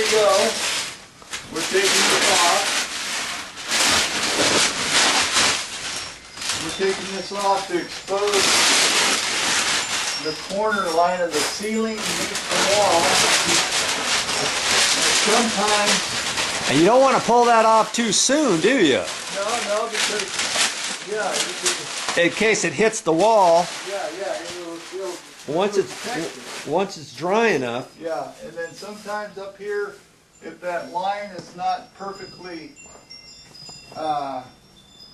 we go. We're taking this off. We're taking this off to expose the corner line of the ceiling against the wall. And sometimes... And you don't want to pull that off too soon, do you? No, because, yeah, in case it hits the wall. Yeah, Once it's dry enough. Yeah, and then sometimes up here, if that line is not perfectly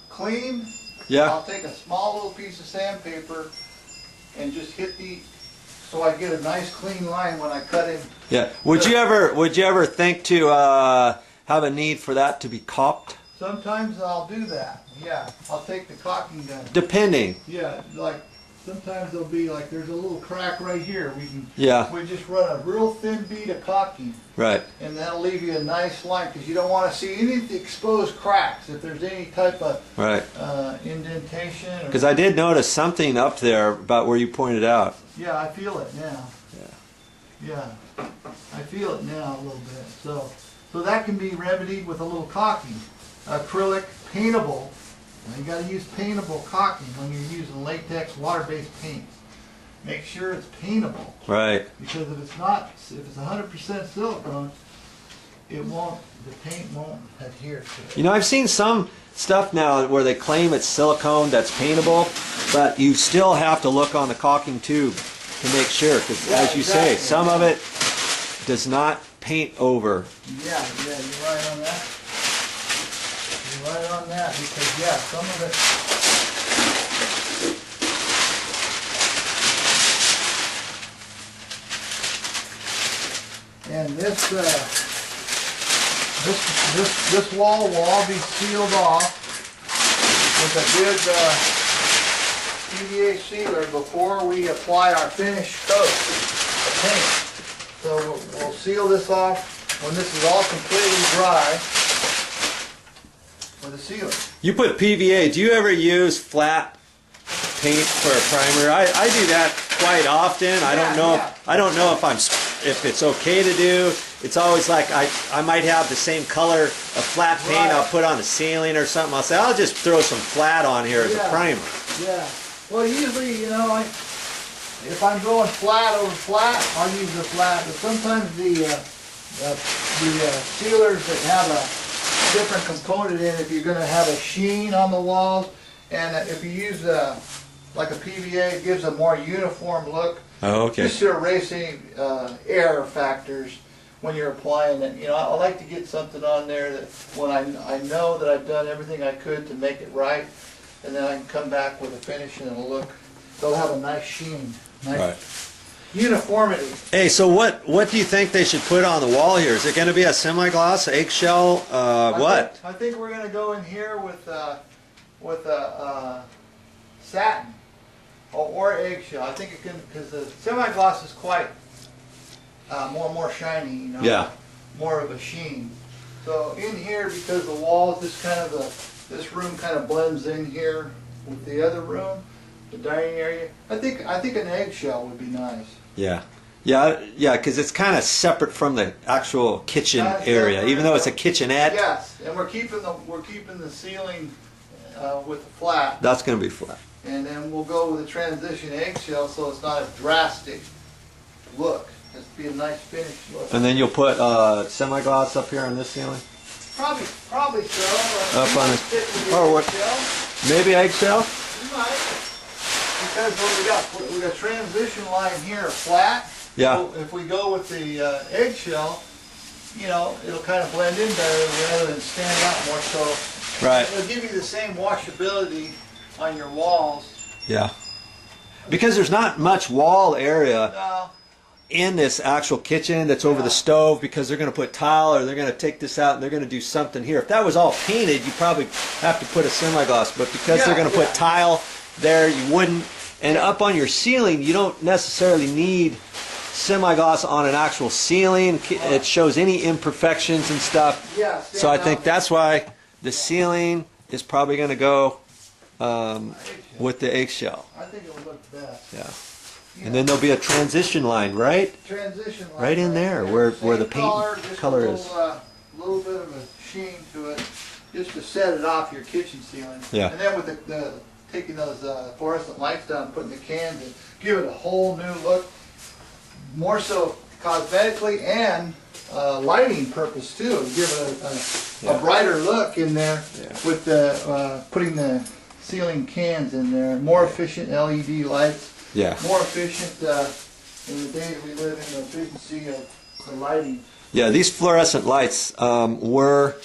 clean, yeah, I'll take a small little piece of sandpaper and just hit so I get a nice clean line when I cut in. Yeah. Would you ever think to have a need for that to be caulked? Sometimes I'll do that. Yeah, I'll take the caulking gun. Depending. Yeah, like sometimes there'll be like there's a little crack right here. We just run a real thin bead of caulking. Right. And that'll leave you a nice line because you don't want to see any of the exposed cracks if there's any type of indentation. Because I did notice something up there about where you pointed out. Yeah, I feel it now. Yeah, I feel it now a little bit. So that can be remedied with a little caulking, acrylic, paintable. Now you got to use paintable caulking when you're using latex water-based paint. Make sure it's paintable. Right. Because if it's not, if it's 100% silicone, it won't. The paint won't adhere to it. You know, I've seen some stuff now where they claim it's silicone that's paintable, but you still have to look on the caulking tube to make sure, because as you say, some of it does not paint over. Yeah, you're right on that. You're right on that because yeah, some of it. And this wall will all be sealed off with a good PVA sealer before we apply our finished coat of paint. So we'll seal this off when this is all completely dry with a sealer. You put PVA. Do you ever use flat paint for a primer? I do that quite often. I don't know. I don't know if it's okay to do. It's always like I might have the same color of flat paint I'll put on the ceiling or something. I'll say I'll just throw some flat on here as a primer. Yeah. Well, usually, you know, if I'm going flat over flat, I'll use the flat. But sometimes the sealers that have a different component in, if you're going to have a sheen on the walls, and if you use like a PVA, it gives a more uniform look. Oh, okay. Just to erase any error factors when you're applying it. You know, I like to get something on there that when I know that I've done everything I could to make it right, and then I can come back with a finish and they'll have a nice sheen, nice uniformity. Hey, so what do you think they should put on the wall here? Is it going to be a SemiGloss, eggshell, what? I think we're going to go in here with satin. Or eggshell. I think it can, because the SemiGloss is quite more shiny, you know. Yeah. More of a sheen. So in here, because the walls, this room kind of blends in here with the other room, the dining area. I think an eggshell would be nice. Yeah. Yeah, because it's kind of separate from the actual kitchen area, even though it's a kitchenette. Yes, and we're keeping the ceiling with the flat. That's going to be flat. And then we'll go with a transition eggshell so it's not a drastic look. It's be a nice finished look. And then you'll put SemiGloss up here on this ceiling? Probably so. Up on it. Or what? Maybe eggshell? You might. Because when we got transition line here flat. Yeah. So if we go with the eggshell, you know, it'll kind of blend in better rather than stand out more. So right. It'll give you the same washability on your walls. Yeah. Because there's not much wall area No. in this actual kitchen that's over the stove, because they're going to put tile or they're going to take this out and they're going to do something here. If that was all painted, you probably have to put a SemiGloss, but because they're going to put tile there, you wouldn't. And up on your ceiling, you don't necessarily need SemiGloss on an actual ceiling. It shows any imperfections and stuff. Yeah, so I think that's why the ceiling is probably going to go with the eggshell. I think it would look best. Yeah. And then there'll be a transition line, right? Transition line. Right in there, where the paint color is. A little bit of a sheen to it, just to set it off your kitchen ceiling. Yeah. And then with the taking those fluorescent lights down, putting the cans in, give it a whole new look. More so cosmetically and lighting purpose too. Give it a brighter look in there with the putting the ceiling cans in there. More efficient LED lights. Yeah. More efficient in the days we live in, the efficiency of the lighting. Yeah, these fluorescent lights were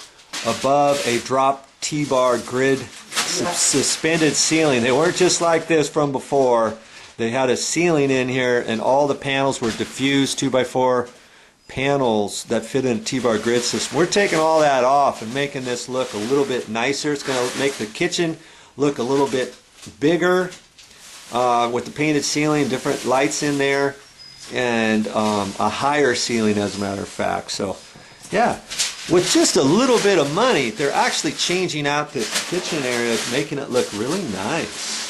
above a drop T-bar grid suspended ceiling. They weren't just like this from before. They had a ceiling in here, and all the panels were diffused 2x4 panels that fit in a T-bar grid system. We're taking all that off and making this look a little bit nicer. It's going to make the kitchen look a little bit bigger with the painted ceiling, different lights in there, and a higher ceiling, as a matter of fact. So, yeah, with just a little bit of money, they're actually changing out the kitchen area, making it look really nice.